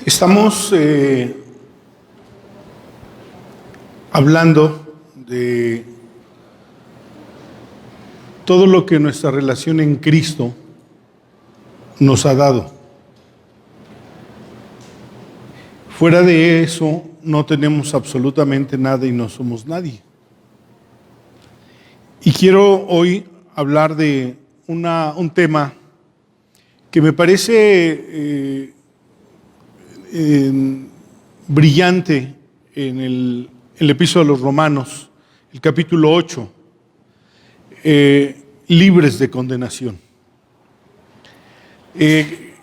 Estamos hablando de todo lo que nuestra relación en Cristo nos ha dado. Fuera de eso no tenemos absolutamente nada y no somos nadie. Y quiero hoy hablar de un tema que me parece brillante en el epístola a los Romanos, el capítulo 8, libres de condenación. Qué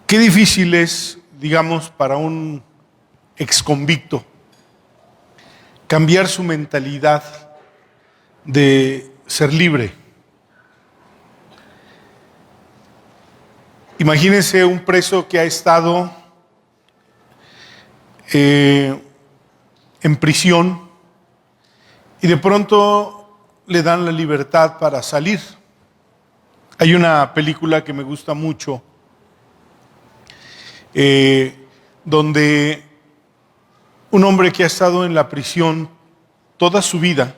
difícil es, digamos, para un exconvicto cambiar su mentalidad de ser libre. Imagínense un preso que ha estado en prisión y de pronto le dan la libertad para salir. Hay una película que me gusta mucho donde un hombre que ha estado en la prisión toda su vida,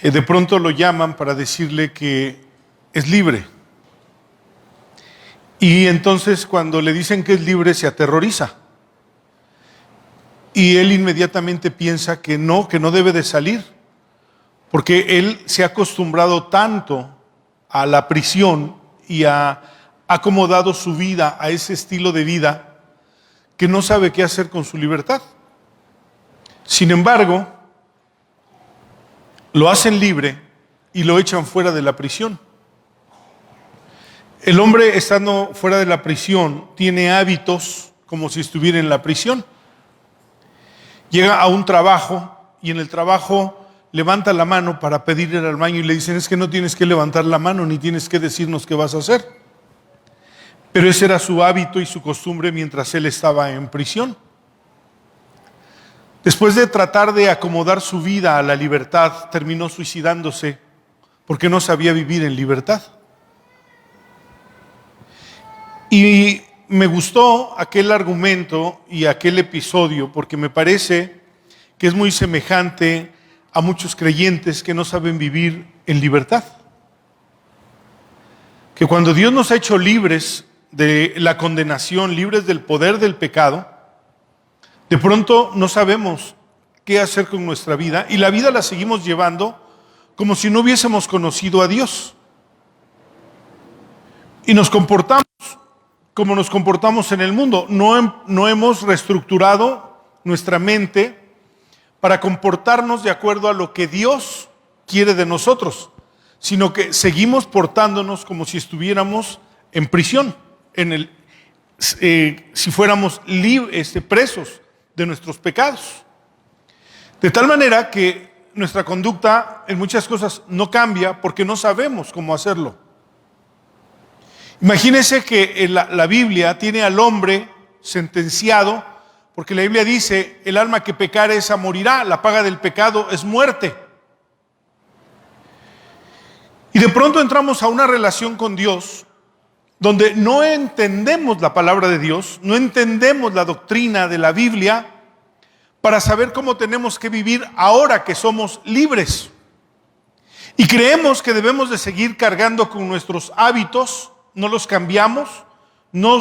de pronto lo llaman para decirle que es libre. Y entonces cuando le dicen que es libre se aterroriza. Y él inmediatamente piensa que no debe de salir. Porque él se ha acostumbrado tanto a la prisión y ha acomodado su vida a ese estilo de vida que no sabe qué hacer con su libertad. Sin embargo, lo hacen libre y lo echan fuera de la prisión. El hombre, estando fuera de la prisión, tiene hábitos como si estuviera en la prisión. Llega a un trabajo y en el trabajo levanta la mano para pedir ir al baño y le dicen: es que no tienes que levantar la mano ni tienes que decirnos qué vas a hacer. Pero ese era su hábito y su costumbre mientras él estaba en prisión. Después de tratar de acomodar su vida a la libertad, terminó suicidándose porque no sabía vivir en libertad. Y me gustó aquel argumento y aquel episodio porque me parece que es muy semejante a muchos creyentes que no saben vivir en libertad. Que cuando Dios nos ha hecho libres de la condenación, libres del poder del pecado, de pronto no sabemos qué hacer con nuestra vida y la vida la seguimos llevando como si no hubiésemos conocido a Dios. Y nos comportamos como nos comportamos en el mundo. No hemos reestructurado nuestra mente para comportarnos de acuerdo a lo que Dios quiere de nosotros, sino que seguimos portándonos como si estuviéramos en prisión, si fuéramos presos de nuestros pecados. De tal manera que nuestra conducta en muchas cosas no cambia porque no sabemos cómo hacerlo. Imagínense que la Biblia tiene al hombre sentenciado, porque la Biblia dice: el alma que pecare esa morirá, la paga del pecado es muerte. Y de pronto entramos a una relación con Dios donde no entendemos la palabra de Dios, no entendemos la doctrina de la Biblia para saber cómo tenemos que vivir ahora que somos libres. Y creemos que debemos de seguir cargando con nuestros hábitos. No los cambiamos, no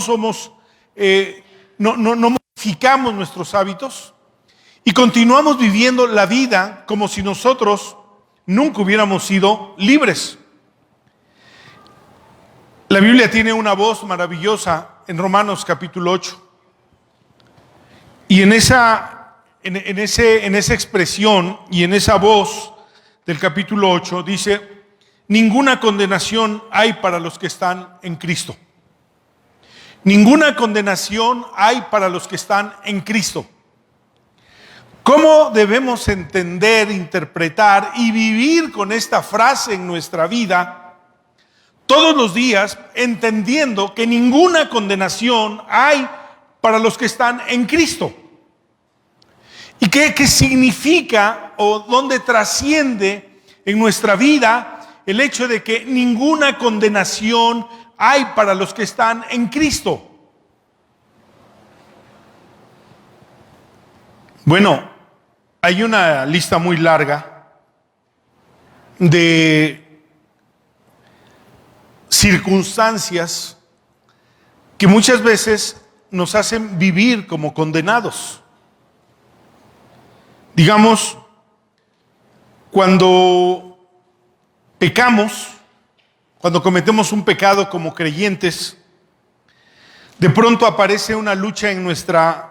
modificamos nuestros hábitos y continuamos viviendo la vida como si nosotros nunca hubiéramos sido libres. La Biblia tiene una voz maravillosa en Romanos capítulo 8. Y en esa expresión y en esa voz del capítulo 8 dice: ninguna condenación hay para los que están en Cristo. Ninguna condenación hay para los que están en Cristo. ¿Cómo debemos entender, interpretar y vivir con esta frase en nuestra vida todos los días, entendiendo que ninguna condenación hay para los que están en Cristo? ¿Y qué significa o dónde trasciende en nuestra vida el hecho de que ninguna condenación hay para los que están en Cristo? Bueno, hay una lista muy larga de circunstancias que muchas veces nos hacen vivir como condenados. Digamos, cuando pecamos, cuando cometemos un pecado como creyentes, de pronto aparece una lucha en nuestra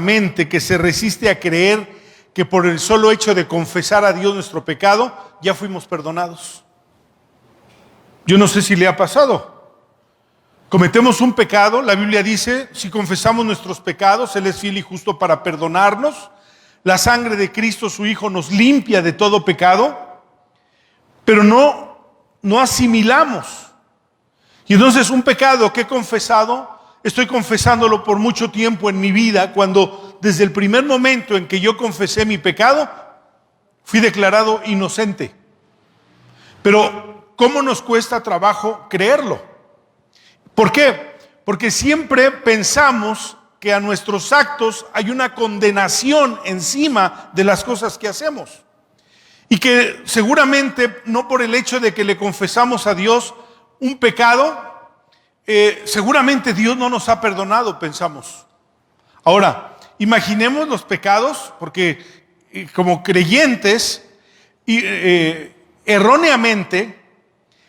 mente que se resiste a creer que por el solo hecho de confesar a Dios nuestro pecado, ya fuimos perdonados. Yo no sé si le ha pasado. Cometemos un pecado, la Biblia dice, si confesamos nuestros pecados, Él es fiel y justo para perdonarnos. La sangre de Cristo, su Hijo, nos limpia de todo pecado, pero no asimilamos. Y entonces un pecado que he confesado, estoy confesándolo por mucho tiempo en mi vida, cuando desde el primer momento en que yo confesé mi pecado, fui declarado inocente. Pero ¿cómo nos cuesta trabajo creerlo? ¿Por qué? Porque siempre pensamos que a nuestros actos hay una condenación encima de las cosas que hacemos. Y que seguramente no por el hecho de que le confesamos a Dios un pecado, seguramente Dios no nos ha perdonado, pensamos. Ahora, imaginemos los pecados, porque como creyentes, erróneamente,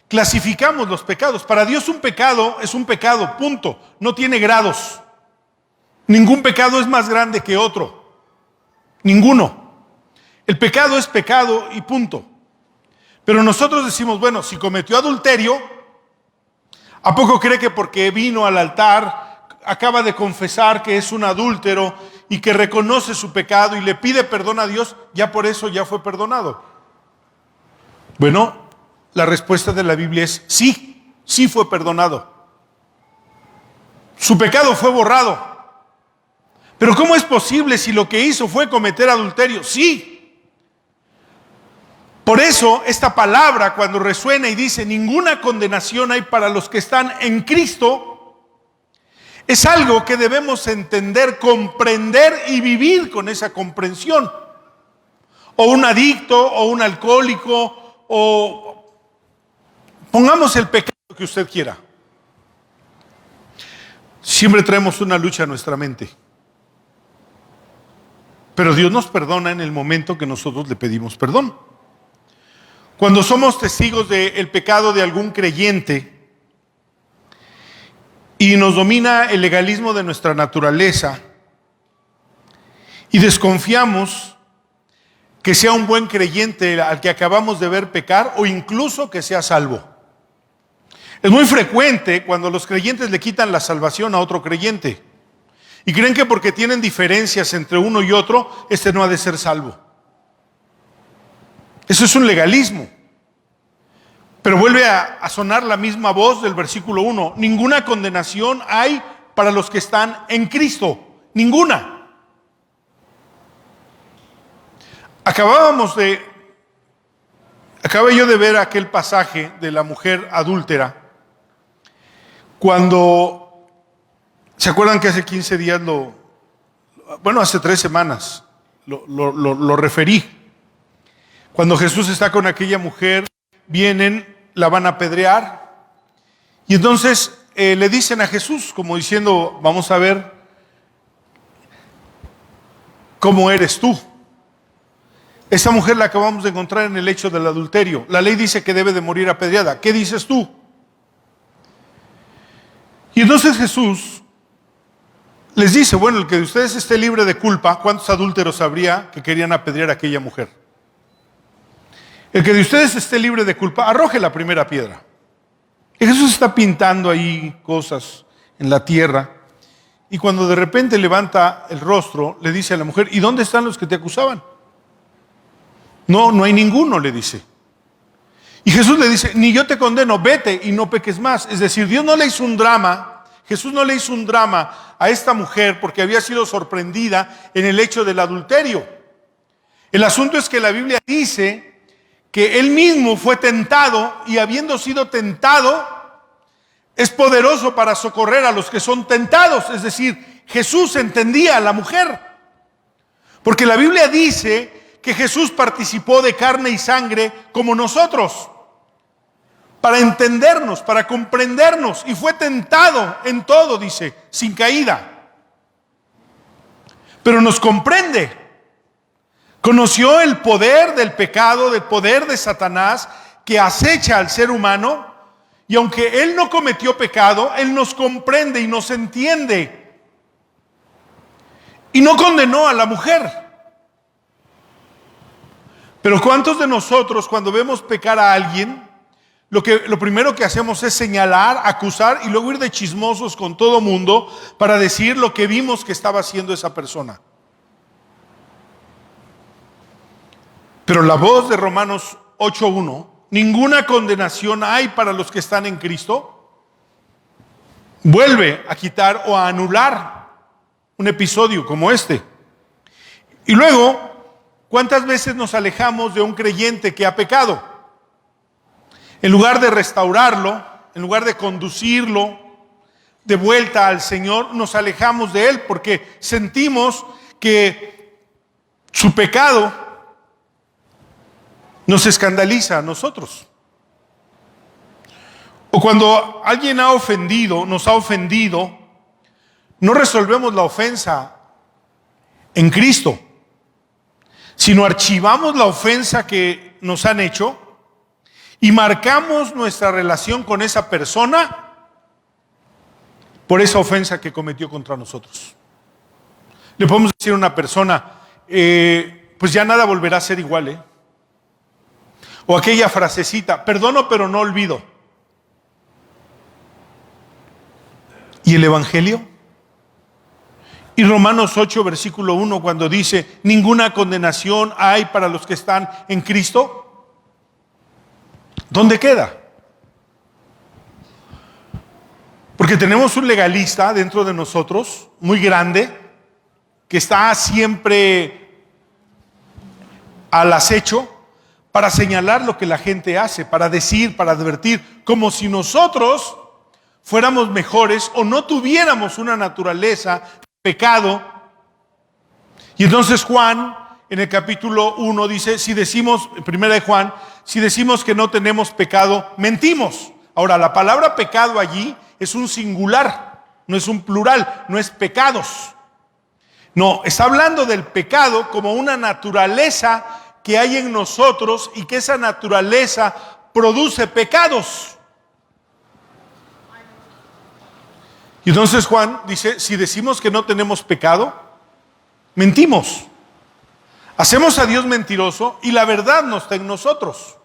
clasificamos los pecados. Para Dios un pecado es un pecado, punto. No tiene grados. Ningún pecado es más grande que otro. Ninguno. El pecado es pecado y punto. Pero nosotros decimos, bueno, si cometió adulterio, ¿a poco cree que porque vino al altar, acaba de confesar que es un adúltero y que reconoce su pecado y le pide perdón a Dios, ya por eso ya fue perdonado? Bueno, la respuesta de la Biblia es sí, sí fue perdonado. Su pecado fue borrado. Pero ¿cómo es posible si lo que hizo fue cometer adulterio? Sí. Por eso esta palabra cuando resuena y dice ninguna condenación hay para los que están en Cristo, es algo que debemos entender, comprender y vivir con esa comprensión. O un adicto, o un alcohólico, o pongamos el pecado que usted quiera. Siempre traemos una lucha a nuestra mente. Pero Dios nos perdona en el momento que nosotros le pedimos perdón. Cuando somos testigos del pecado de algún creyente y nos domina el legalismo de nuestra naturaleza y desconfiamos que sea un buen creyente al que acabamos de ver pecar o incluso que sea salvo. Es muy frecuente cuando los creyentes le quitan la salvación a otro creyente y creen que porque tienen diferencias entre uno y otro, este no ha de ser salvo. Eso es un legalismo. Pero vuelve a sonar la misma voz del versículo 1. Ninguna condenación hay para los que están en Cristo. Ninguna. Acabé yo de ver aquel pasaje de la mujer adúltera. Cuando, ¿se acuerdan que hace 15 días hace 3 semanas lo referí? Cuando Jesús está con aquella mujer, vienen, la van a apedrear y entonces le dicen a Jesús como diciendo, vamos a ver cómo eres tú. Esa mujer la acabamos de encontrar en el hecho del adulterio. La ley dice que debe de morir apedreada. ¿Qué dices tú? Y entonces Jesús les dice, bueno, el que de ustedes esté libre de culpa, ¿cuántos adúlteros habría que querían apedrear a aquella mujer? El que de ustedes esté libre de culpa, arroje la primera piedra. Y Jesús está pintando ahí cosas en la tierra. Y cuando de repente levanta el rostro, le dice a la mujer, ¿y dónde están los que te acusaban? No hay ninguno, le dice. Y Jesús le dice, ni yo te condeno, vete y no peques más. Es decir, Dios no le hizo un drama, Jesús no le hizo un drama a esta mujer porque había sido sorprendida en el hecho del adulterio. El asunto es que la Biblia dice que él mismo fue tentado y habiendo sido tentado, es poderoso para socorrer a los que son tentados. Es decir, Jesús entendía a la mujer. Porque la Biblia dice que Jesús participó de carne y sangre como nosotros, para entendernos, para comprendernos, y fue tentado en todo, dice, sin caída. Pero nos comprende. Conoció el poder del pecado, del poder de Satanás que acecha al ser humano, y aunque Él no cometió pecado, Él nos comprende y nos entiende. Y no condenó a la mujer. Pero ¿cuántos de nosotros cuando vemos pecar a alguien, lo primero que hacemos es señalar, acusar y luego ir de chismosos con todo mundo para decir lo que vimos que estaba haciendo esa persona? Pero la voz de Romanos 8:1, ninguna condenación hay para los que están en Cristo, vuelve a quitar o a anular un episodio como este. Y luego, ¿cuántas veces nos alejamos de un creyente que ha pecado? En lugar de restaurarlo, en lugar de conducirlo de vuelta al Señor, nos alejamos de Él porque sentimos que su pecado nos escandaliza a nosotros. O cuando alguien nos ha ofendido, no resolvemos la ofensa en Cristo, sino archivamos la ofensa que nos han hecho y marcamos nuestra relación con esa persona por esa ofensa que cometió contra nosotros. Le podemos decir a una persona, pues ya nada volverá a ser igual, O aquella frasecita, perdono pero no olvido. ¿Y el Evangelio? Y Romanos 8, versículo 1, cuando dice, ninguna condenación hay para los que están en Cristo, ¿dónde queda? Porque tenemos un legalista dentro de nosotros, muy grande, que está siempre al acecho para señalar lo que la gente hace, para decir, para advertir, como si nosotros fuéramos mejores o no tuviéramos una naturaleza pecado. Y entonces Juan en el capítulo 1 dice, primera de Juan, si decimos que no tenemos pecado, mentimos. Ahora, la palabra pecado allí es un singular, no es un plural, no es pecados. No, está hablando del pecado como una naturaleza que hay en nosotros y que esa naturaleza produce pecados. Y entonces Juan dice, si decimos que no tenemos pecado, mentimos. Hacemos a Dios mentiroso y la verdad no está en nosotros.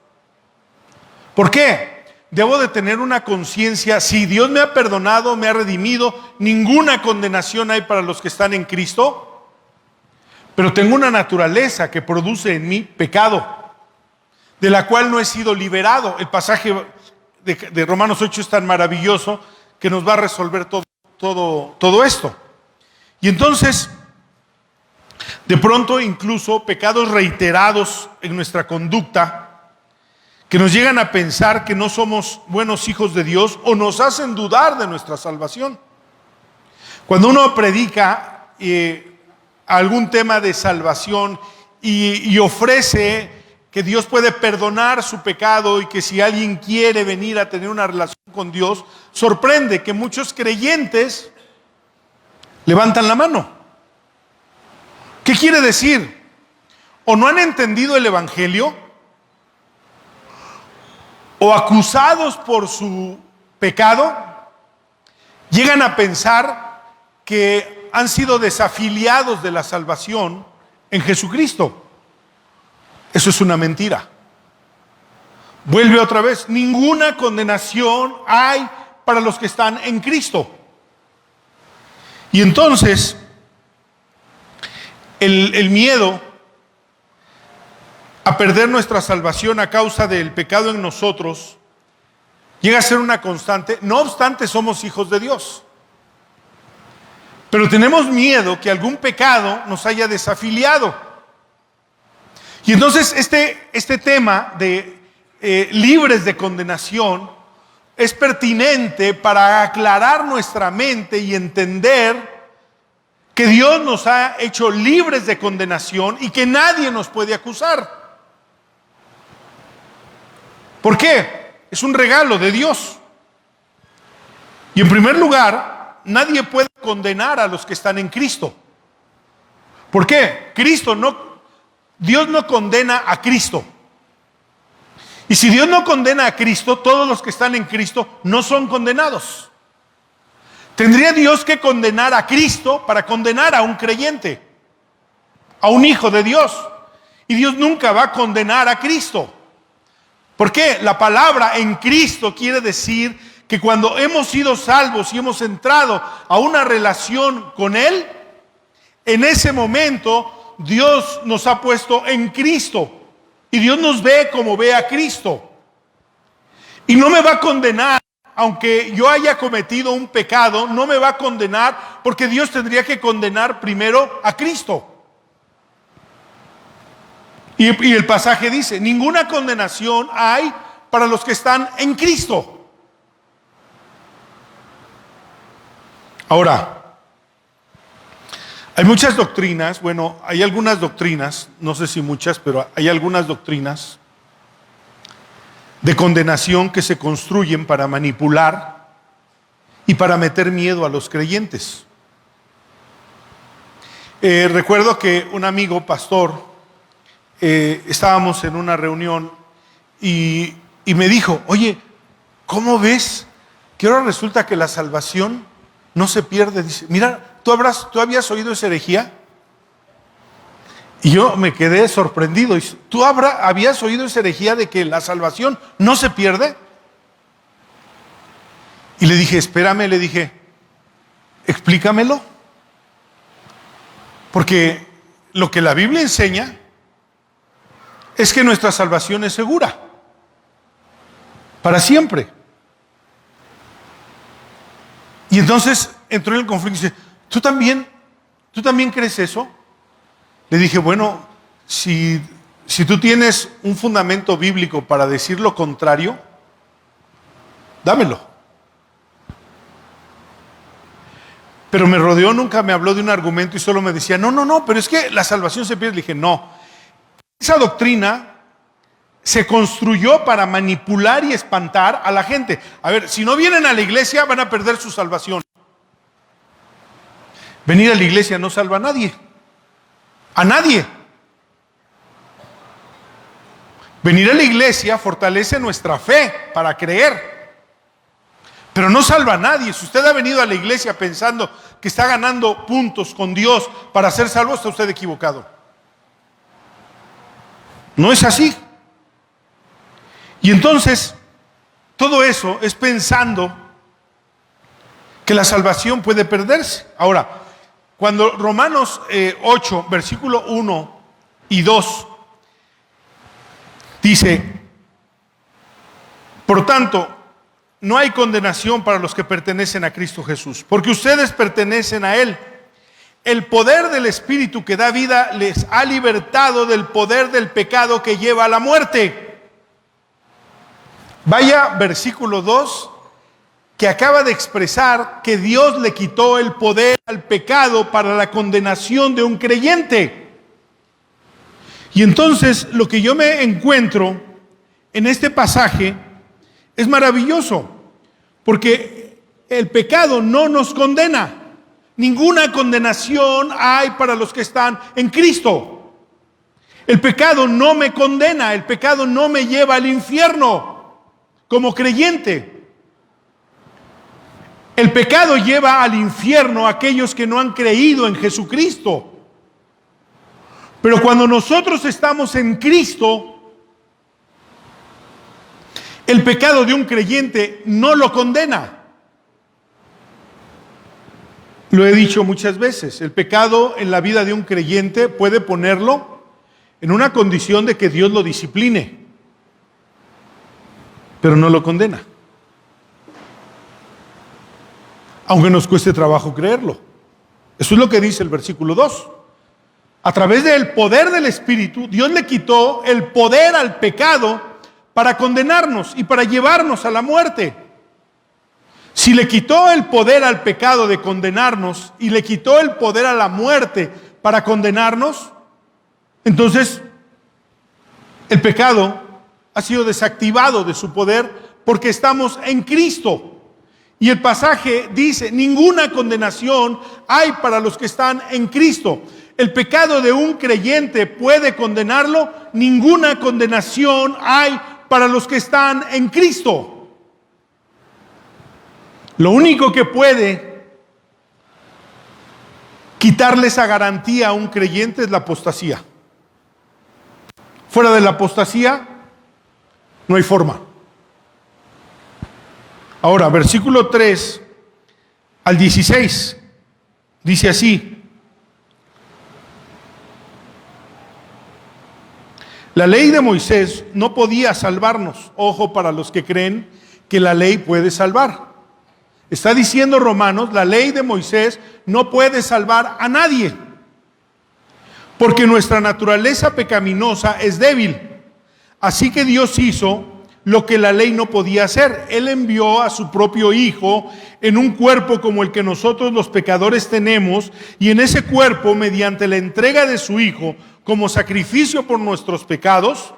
¿Por qué? Debo de tener una conciencia, si Dios me ha perdonado, me ha redimido, ninguna condenación hay para los que están en Cristo, pero tengo una naturaleza que produce en mí pecado, de la cual no he sido liberado. El pasaje de Romanos 8 es tan maravilloso que nos va a resolver todo esto. Y entonces, de pronto incluso pecados reiterados en nuestra conducta, que nos llegan a pensar que no somos buenos hijos de Dios o nos hacen dudar de nuestra salvación. Cuando uno predica algún tema de salvación y ofrece que Dios puede perdonar su pecado y que si alguien quiere venir a tener una relación con Dios, sorprende que muchos creyentes levantan la mano. ¿Qué quiere decir? O no han entendido el Evangelio, o acusados por su pecado, llegan a pensar que han sido desafiliados de la salvación en Jesucristo. Eso es una mentira. Vuelve otra vez, ninguna condenación hay para los que están en Cristo. Y entonces, el miedo a perder nuestra salvación a causa del pecado en nosotros llega a ser una constante. No obstante, somos hijos de Dios. Pero tenemos miedo que algún pecado nos haya desafiliado. Y entonces este tema de libres de condenación es pertinente para aclarar nuestra mente y entender que Dios nos ha hecho libres de condenación y que nadie nos puede acusar. ¿Por qué? Es un regalo de Dios. Y en primer lugar, nadie puede condenar a los que están en Cristo. ¿Por qué? Dios no condena a Cristo. Y si Dios no condena a Cristo, todos los que están en Cristo no son condenados. Tendría Dios que condenar a Cristo para condenar a un creyente, a un hijo de Dios. Y Dios nunca va a condenar a Cristo. ¿Por qué? La palabra en Cristo quiere decir que cuando hemos sido salvos y hemos entrado a una relación con Él, en ese momento Dios nos ha puesto en Cristo. Y Dios nos ve como ve a Cristo. Y no me va a condenar, aunque yo haya cometido un pecado, no me va a condenar porque Dios tendría que condenar primero a Cristo. Y el pasaje dice, ninguna condenación hay para los que están en Cristo. Ahora, hay muchas doctrinas, bueno, hay algunas doctrinas, no sé si muchas, pero hay algunas doctrinas de condenación que se construyen para manipular y para meter miedo a los creyentes. Recuerdo que un amigo pastor, estábamos en una reunión y me dijo, oye, ¿cómo ves que ahora resulta que la salvación no se pierde? Dice, mira, ¿tú habías oído esa herejía? Y yo me quedé sorprendido. ¿Tú habías oído esa herejía de que la salvación no se pierde? Y le dije, espérame, le dije, explícamelo. Porque lo que la Biblia enseña es que nuestra salvación es segura. Para siempre. Y entonces entró en el conflicto y dice, ¿Tú también crees eso? Le dije, bueno, si tú tienes un fundamento bíblico para decir lo contrario, dámelo. Pero me rodeó, nunca me habló de un argumento y solo me decía, no, pero es que la salvación se pierde. Le dije, no. Esa doctrina se construyó para manipular y espantar a la gente. A ver, si no vienen a la iglesia van a perder su salvación. Venir a la iglesia no salva a nadie. A nadie. Venir a la iglesia fortalece nuestra fe para creer. Pero no salva a nadie. Si usted ha venido a la iglesia pensando que está ganando puntos con Dios para ser salvo, está usted equivocado. No es así. Y entonces, todo eso es pensando que la salvación puede perderse. Ahora, cuando Romanos 8, versículo 1 y 2, dice, por tanto, no hay condenación para los que pertenecen a Cristo Jesús, porque ustedes pertenecen a Él. El poder del Espíritu que da vida les ha libertado del poder del pecado que lleva a la muerte. Vaya versículo 2, que acaba de expresar que Dios le quitó el poder al pecado para la condenación de un creyente. Y entonces lo que yo me encuentro en este pasaje es maravilloso, porque el pecado no nos condena. Ninguna condenación hay para los que están en Cristo. El pecado no me condena, el pecado no me lleva al infierno como creyente. El pecado lleva al infierno a aquellos que no han creído en Jesucristo. Pero cuando nosotros estamos en Cristo, el pecado de un creyente no lo condena. Lo he dicho muchas veces, el pecado en la vida de un creyente puede ponerlo en una condición de que Dios lo discipline, pero no lo condena. Aunque nos cueste trabajo creerlo. Eso es lo que dice el versículo 2. A través del poder del Espíritu, Dios le quitó el poder al pecado para condenarnos y para llevarnos a la muerte. Si le quitó el poder al pecado de condenarnos y le quitó el poder a la muerte para condenarnos, entonces el pecado ha sido desactivado de su poder porque estamos en Cristo. Y el pasaje dice, ninguna condenación hay para los que están en Cristo. ¿El pecado de un creyente puede condenarlo? Ninguna condenación hay para los que están en Cristo. Lo único que puede quitarle esa garantía a un creyente es la apostasía. Fuera de la apostasía, no hay forma. Ahora, versículo 3 al 16, dice así: la ley de Moisés no podía salvarnos. Ojo para los que creen que la ley puede salvar. Está diciendo Romanos, la ley de Moisés no puede salvar a nadie, porque nuestra naturaleza pecaminosa es débil. Así que Dios hizo lo que la ley no podía hacer. Él envió a su propio Hijo en un cuerpo como el que nosotros los pecadores tenemos, y en ese cuerpo, mediante la entrega de su Hijo como sacrificio por nuestros pecados,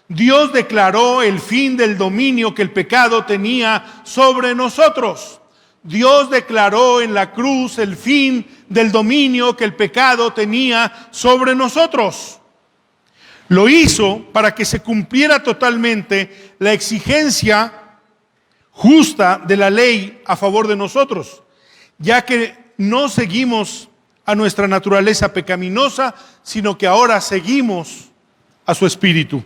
Dios declaró el fin del dominio que el pecado tenía sobre nosotros. Dios declaró en la cruz el fin del dominio que el pecado tenía sobre nosotros. Lo hizo para que se cumpliera totalmente la exigencia justa de la ley a favor de nosotros, ya que no seguimos a nuestra naturaleza pecaminosa, sino que ahora seguimos a su espíritu.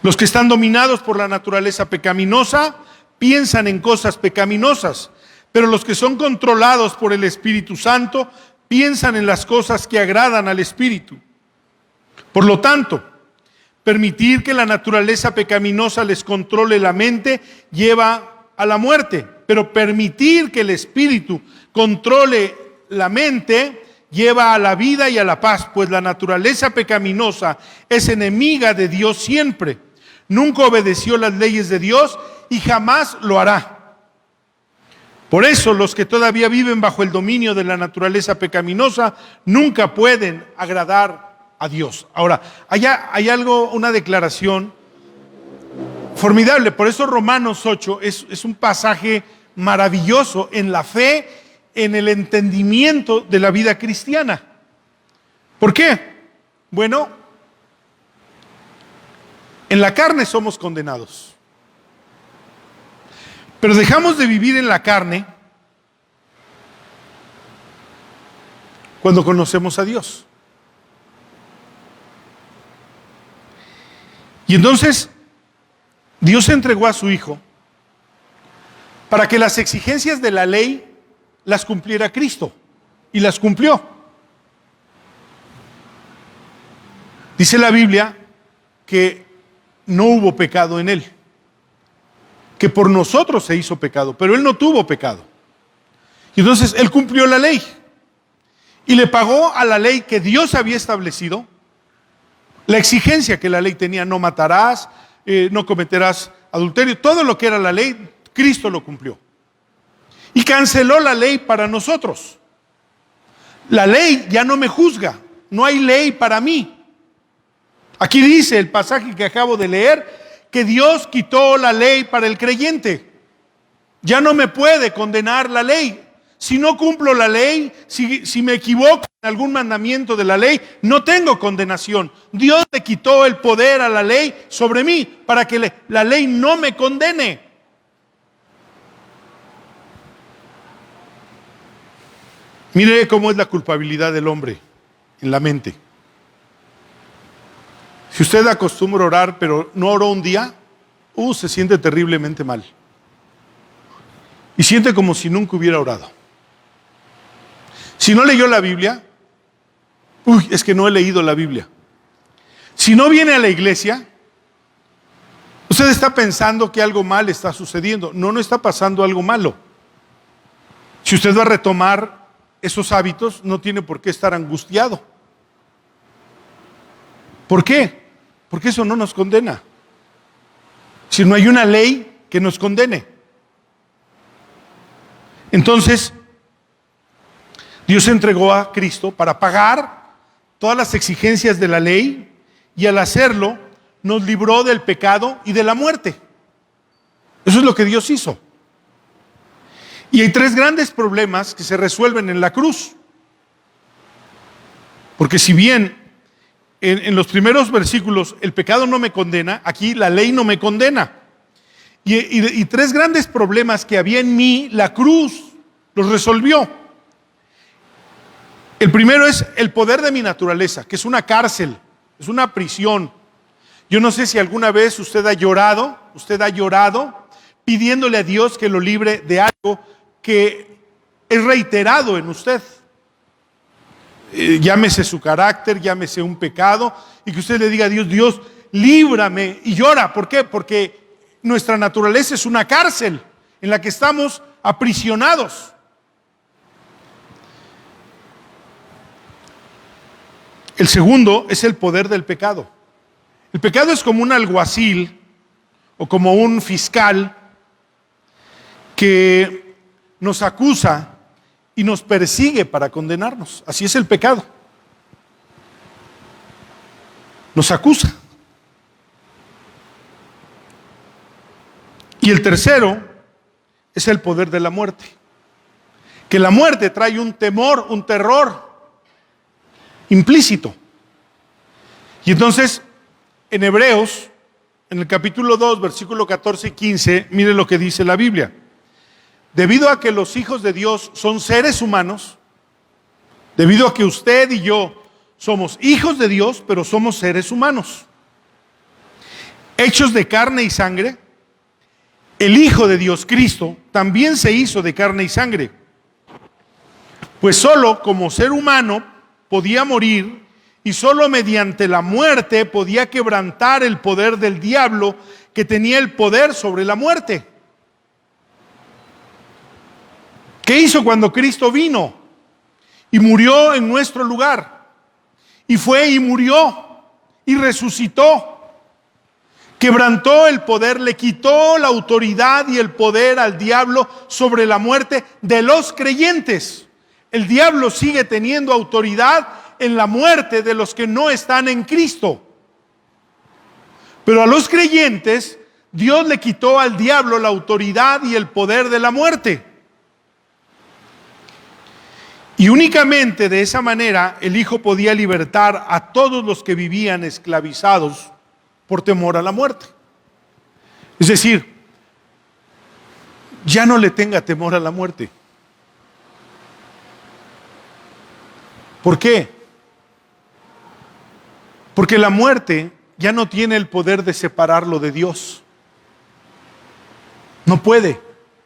Los que están dominados por la naturaleza pecaminosa piensan en cosas pecaminosas, pero los que son controlados por el Espíritu Santo piensan en las cosas que agradan al Espíritu. Por lo tanto, permitir que la naturaleza pecaminosa les controle la mente lleva a la muerte, pero permitir que el Espíritu controle la mente lleva a la vida y a la paz, pues la naturaleza pecaminosa es enemiga de Dios siempre. Nunca obedeció las leyes de Dios y jamás lo hará. Por eso los que todavía viven bajo el dominio de la naturaleza pecaminosa nunca pueden agradar a Dios. Ahora, hay algo, una declaración formidable. Por eso Romanos 8 es un pasaje maravilloso en la fe, en el entendimiento de la vida cristiana. ¿Por qué? Bueno, en la carne somos condenados, pero dejamos de vivir en la carne cuando conocemos a Dios. Y entonces Dios entregó a su Hijo para que las exigencias de la ley las cumpliera Cristo, y las cumplió. Dice la Biblia que no hubo pecado en Él, que por nosotros se hizo pecado, pero Él no tuvo pecado. Y entonces Él cumplió la ley y le pagó a la ley que Dios había establecido la exigencia que la ley tenía: no matarás, no cometerás adulterio. Todo lo que era la ley, Cristo lo cumplió. Y canceló la ley para nosotros. La ley ya no me juzga, no hay ley para mí. Aquí dice el pasaje que acabo de leer, que Dios quitó la ley para el creyente. Ya no me puede condenar la ley. Si no cumplo la ley, si me equivoco en algún mandamiento de la ley, no tengo condenación. Dios le quitó el poder a la ley sobre mí para que la ley no me condene. Mire cómo es la culpabilidad del hombre en la mente. Si usted acostumbra a orar, pero no oró un día, se siente terriblemente mal. Y siente como si nunca hubiera orado. Si no leyó la Biblia, es que no he leído la Biblia. Si no viene a la iglesia, usted está pensando que algo mal está sucediendo. No está pasando algo malo. Si usted va a retomar esos hábitos, no tiene por qué estar angustiado. ¿Por qué? Porque eso no nos condena. Si no hay una ley que nos condene. Entonces, Dios entregó a Cristo para pagar todas las exigencias de la ley y al hacerlo nos libró del pecado y de la muerte. Eso es lo que Dios hizo. Y hay tres grandes problemas que se resuelven en la cruz. Porque si bien en los primeros versículos el pecado no me condena, aquí la ley no me condena. Y tres grandes problemas que había en mí, la cruz los resolvió. El primero es el poder de mi naturaleza, que es una cárcel, es una prisión. Yo no sé si alguna vez usted ha llorado pidiéndole a Dios que lo libre de algo que es reiterado en usted. Llámese su carácter, llámese un pecado, y que usted le diga a Dios, Dios, líbrame, y llora. ¿Por qué? Porque nuestra naturaleza es una cárcel en la que estamos aprisionados. El segundo es el poder del pecado. El pecado es como un alguacil o como un fiscal que nos acusa y nos persigue para condenarnos. Así es el pecado. Nos acusa. Y el tercero es el poder de la muerte. Que la muerte trae un temor, un terror implícito. Y entonces, en Hebreos, en el capítulo 2, versículo 14 y 15, mire lo que dice la Biblia. Debido a que los hijos de Dios son seres humanos, debido a que usted y yo somos hijos de Dios, pero somos seres humanos, hechos de carne y sangre, el Hijo de Dios, Cristo, también se hizo de carne y sangre. Pues solo como ser humano podía morir y solo mediante la muerte podía quebrantar el poder del diablo, que tenía el poder sobre la muerte. ¿Qué hizo cuando Cristo vino y murió en nuestro lugar? Y fue y murió y resucitó. Quebrantó el poder, le quitó la autoridad y el poder al diablo sobre la muerte de los creyentes. El diablo sigue teniendo autoridad en la muerte de los que no están en Cristo. Pero a los creyentes, Dios le quitó al diablo la autoridad y el poder de la muerte. Y únicamente de esa manera el Hijo podía libertar a todos los que vivían esclavizados por temor a la muerte. Es decir, ya no le tenga temor a la muerte. ¿Por qué? Porque la muerte ya no tiene el poder de separarlo de Dios. No puede,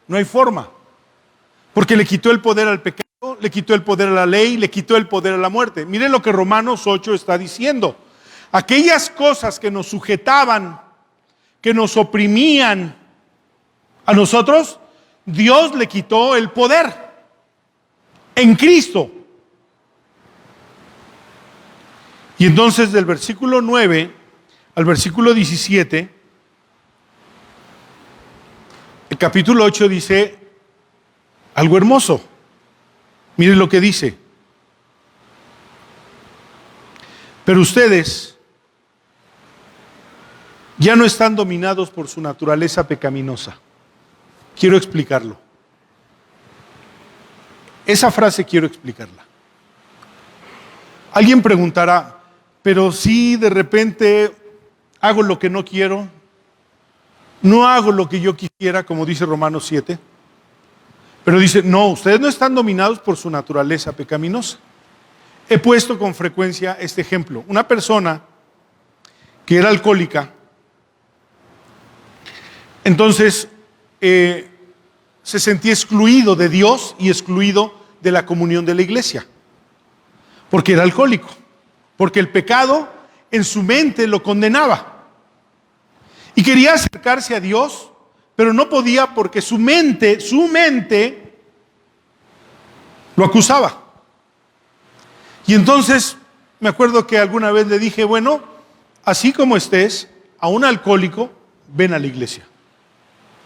no hay forma. Porque le quitó el poder al pecado, le quitó el poder a la ley, le quitó el poder a la muerte. Miren lo que Romanos 8 está diciendo. Aquellas cosas que nos sujetaban, que nos oprimían a nosotros, Dios le quitó el poder en Cristo. Y entonces del versículo 9 al versículo 17, el capítulo 8 dice algo hermoso. Miren lo que dice. Pero ustedes ya no están dominados por su naturaleza pecaminosa. Quiero explicarlo. Esa frase quiero explicarla. Alguien preguntará, pero si de repente hago lo que no quiero, no hago lo que yo quisiera, como dice Romanos 7, pero dice, no, ustedes no están dominados por su naturaleza pecaminosa. He puesto con frecuencia este ejemplo. Una persona que era alcohólica, entonces se sentía excluido de Dios y excluido de la comunión de la iglesia, porque era alcohólico, porque el pecado en su mente lo condenaba y quería acercarse a Dios, pero no podía porque su mente lo acusaba. Y entonces me acuerdo que alguna vez le dije, bueno, así como estés, a un alcohólico, ven a la iglesia.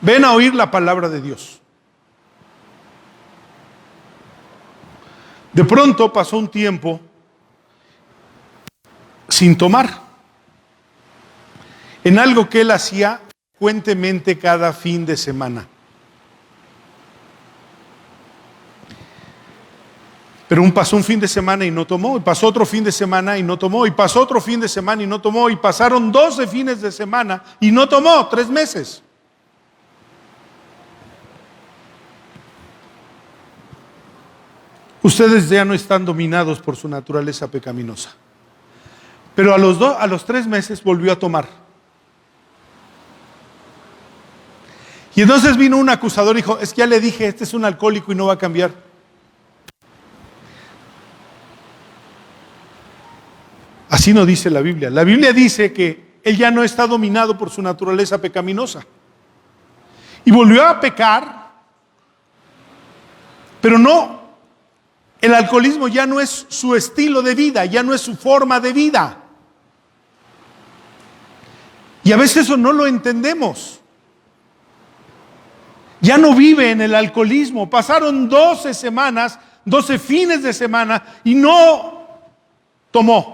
Ven a oír la palabra de Dios. De pronto pasó un tiempo sin tomar, en algo que él hacía frecuentemente cada fin de semana. Pero pasó un fin de semana y no tomó, y pasó otro fin de semana y no tomó, y pasó otro fin de semana y no tomó, y pasaron 12 fines de semana y no tomó, 3 meses. Ustedes ya no están dominados por su naturaleza pecaminosa. Pero a los 3 meses volvió a tomar. Y entonces vino un acusador y dijo, es que ya le dije, este es un alcohólico y no va a cambiar. Así no dice la Biblia. La Biblia dice que él ya no está dominado por su naturaleza pecaminosa. Y volvió a pecar, pero no, el alcoholismo ya no es su estilo de vida, ya no es su forma de vida. Y a veces eso no lo entendemos. Ya no vive en el alcoholismo. Pasaron 12 semanas, 12 fines de semana y no tomó.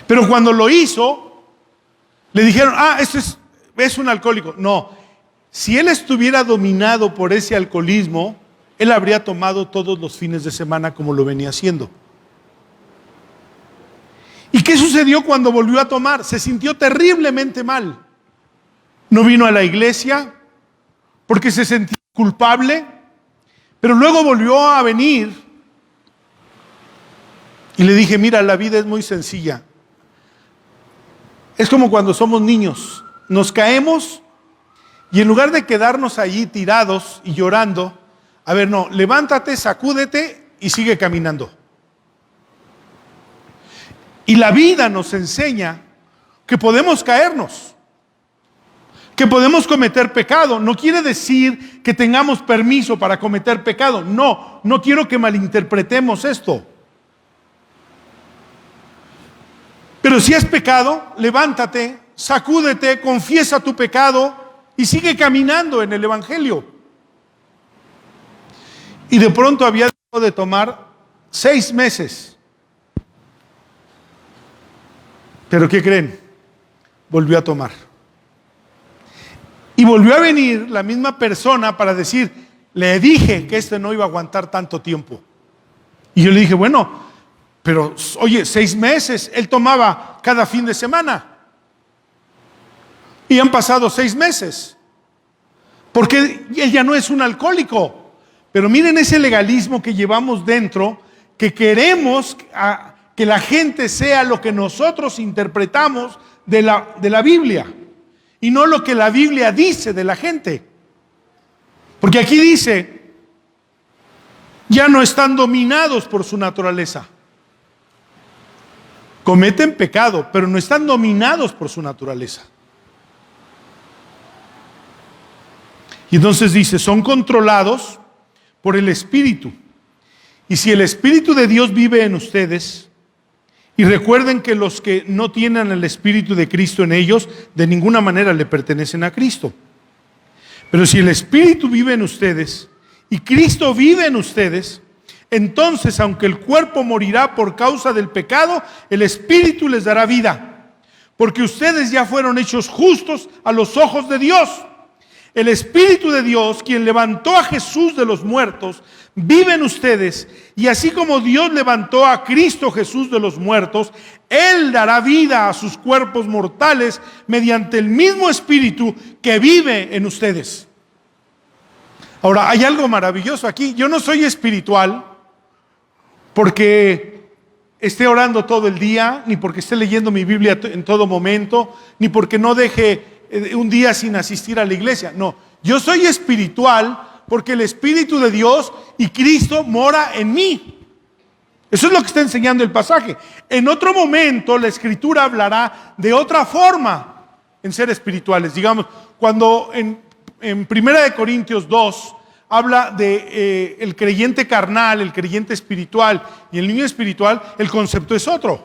Pero cuando lo hizo, le dijeron, este es un alcohólico. No, si él estuviera dominado por ese alcoholismo, él habría tomado todos los fines de semana como lo venía haciendo. ¿Y qué sucedió cuando volvió a tomar? Se sintió terriblemente mal. No vino a la iglesia porque se sentía culpable, pero luego volvió a venir y le dije, mira, la vida es muy sencilla. Es como cuando somos niños, nos caemos y en lugar de quedarnos allí tirados y llorando, a ver, no, levántate, sacúdete y sigue caminando. Y la vida nos enseña que podemos caernos, que podemos cometer pecado. No quiere decir que tengamos permiso para cometer pecado. No quiero que malinterpretemos esto. Pero si es pecado, levántate, sacúdete, confiesa tu pecado y sigue caminando en el Evangelio. Y de pronto había dejado de tomar 6 meses. ¿Pero qué creen? Volvió a tomar. Y volvió a venir la misma persona para decir, le dije que este no iba a aguantar tanto tiempo. Y yo le dije, bueno, pero oye, 6 meses, él tomaba cada fin de semana. Y han pasado 6 meses. Porque él ya no es un alcohólico. Pero miren ese legalismo que llevamos dentro, que queremos que la gente sea lo que nosotros interpretamos de la Biblia. Y no lo que la Biblia dice de la gente. Porque aquí dice, ya no están dominados por su naturaleza. Cometen pecado, pero no están dominados por su naturaleza. Y entonces dice, son controlados por el Espíritu. Y si el Espíritu de Dios vive en ustedes, y recuerden que los que no tienen el Espíritu de Cristo en ellos, de ninguna manera le pertenecen a Cristo. Pero si el Espíritu vive en ustedes, y Cristo vive en ustedes, entonces, aunque el cuerpo morirá por causa del pecado, el Espíritu les dará vida, porque ustedes ya fueron hechos justos a los ojos de Dios. El Espíritu de Dios, quien levantó a Jesús de los muertos, vive en ustedes, y así como Dios levantó a Cristo Jesús de los muertos, Él dará vida a sus cuerpos mortales mediante el mismo Espíritu que vive en ustedes. Ahora, hay algo maravilloso aquí. Yo no soy espiritual porque esté orando todo el día, ni porque esté leyendo mi Biblia en todo momento, ni porque no deje un día sin asistir a la iglesia. No, yo soy espiritual porque el Espíritu de Dios y Cristo mora en mí. Eso es lo que está enseñando el pasaje. En otro momento la Escritura hablará de otra forma en ser espirituales. Digamos, cuando en 1 Corintios 2 habla de el creyente carnal, el creyente espiritual y el niño espiritual, el concepto es otro.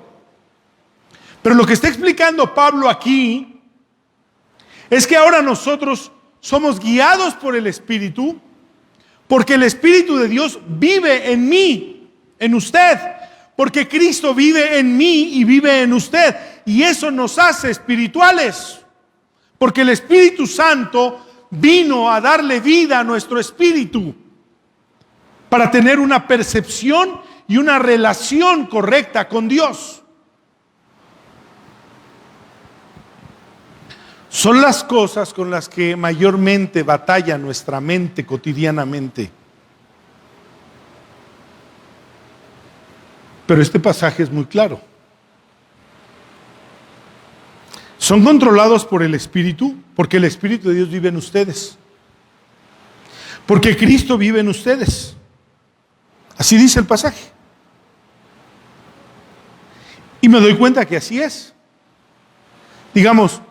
Pero lo que está explicando Pablo aquí es que ahora nosotros somos guiados por el Espíritu Porque el Espíritu de Dios vive en mí, en usted. Porque Cristo vive en mí y vive en usted. Y eso nos hace espirituales. Porque el Espíritu Santo vino a darle vida a nuestro espíritu para tener una percepción y una relación correcta con Dios. Son las cosas con las que mayormente batalla nuestra mente cotidianamente. Pero este pasaje es muy claro. Son controlados por el Espíritu, porque el Espíritu de Dios vive en ustedes. Porque Cristo vive en ustedes. Así dice el pasaje. Y me doy cuenta que así es. Digamos,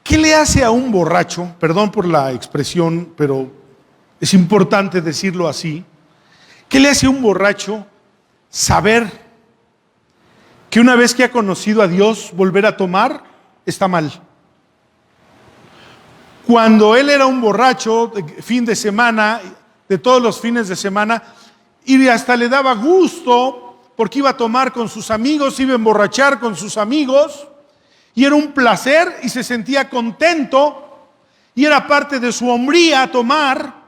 ¿qué le hace a un borracho? Perdón por la expresión, pero es importante decirlo así. ¿Qué le hace a un borracho saber que una vez que ha conocido a Dios, volver a tomar está mal? Cuando él era un borracho de fin de semana, de todos los fines de semana, y hasta le daba gusto porque iba a tomar con sus amigos, iba a emborrachar con sus amigos, y era un placer y se sentía contento, y era parte de su hombría tomar,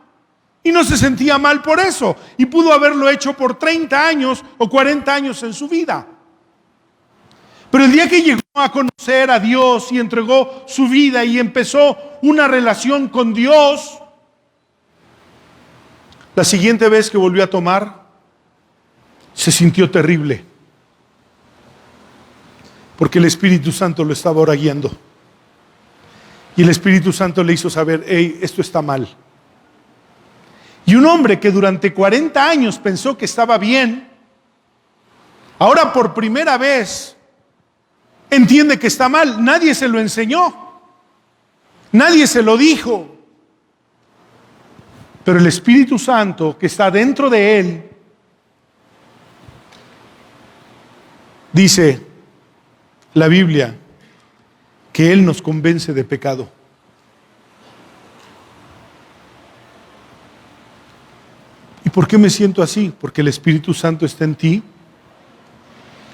y no se sentía mal por eso, y pudo haberlo hecho por 30 años o 40 años en su vida. Pero el día que llegó a conocer a Dios y entregó su vida y empezó una relación con Dios, la siguiente vez que volvió a tomar, se sintió terrible. Porque el Espíritu Santo lo estaba ahora guiando. Y el Espíritu Santo le hizo saber, hey, esto está mal. Y un hombre que durante 40 años pensó que estaba bien, ahora por primera vez entiende que está mal. Nadie se lo enseñó. Nadie se lo dijo. Pero el Espíritu Santo que está dentro de él, dice la Biblia, que Él nos convence de pecado. ¿Y por qué me siento así? Porque el Espíritu Santo está en ti.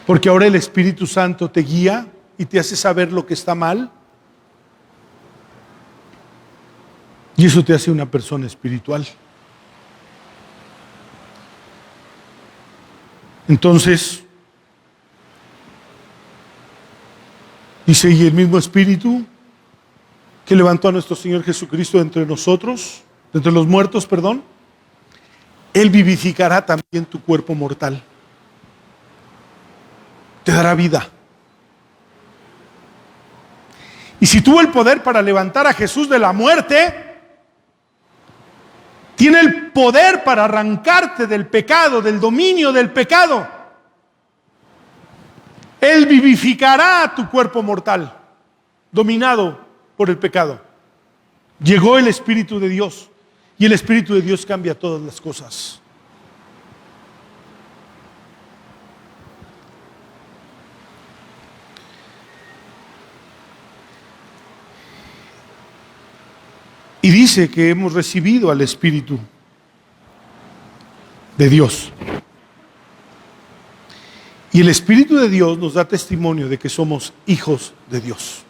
Porque ahora el Espíritu Santo te guía y te hace saber lo que está mal. Y eso te hace una persona espiritual. Entonces, dice, y el mismo Espíritu que levantó a nuestro Señor Jesucristo de entre nosotros, de entre los muertos, perdón, Él vivificará también tu cuerpo mortal. Te dará vida. Y si tuvo el poder para levantar a Jesús de la muerte, tiene el poder para arrancarte del pecado, del dominio del pecado. Él vivificará tu cuerpo mortal, dominado por el pecado. Llegó el Espíritu de Dios, y el Espíritu de Dios cambia todas las cosas. Y dice que hemos recibido al Espíritu de Dios. Y el Espíritu de Dios nos da testimonio de que somos hijos de Dios.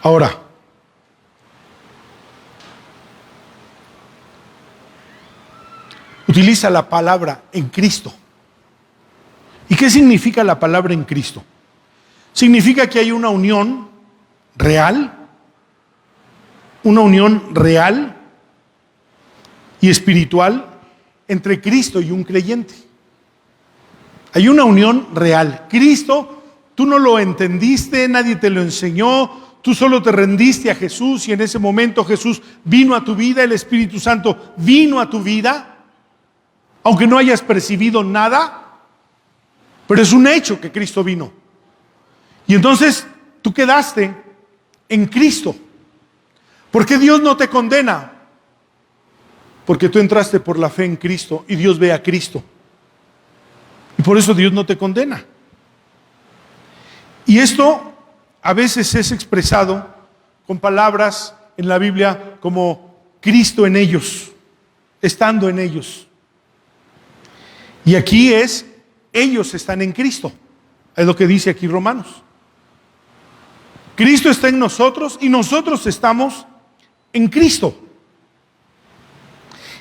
Ahora, utiliza la palabra en Cristo. ¿Y qué significa la palabra en Cristo? Significa que hay una unión real y espiritual entre Cristo y un creyente. Hay una unión real. Cristo, tú no lo entendiste, nadie te lo enseñó, tú solo te rendiste a Jesús y en ese momento Jesús vino a tu vida, el Espíritu Santo vino a tu vida, aunque no hayas percibido nada, pero es un hecho que Cristo vino. Y entonces tú quedaste en Cristo. ¿Por qué Dios no te condena? Porque tú entraste por la fe en Cristo y Dios ve a Cristo. Y por eso Dios no te condena. Y esto a veces es expresado con palabras en la Biblia como Cristo en ellos, estando en ellos. Y aquí es, ellos están en Cristo. Es lo que dice aquí Romanos. Cristo está en nosotros y nosotros estamos en Cristo.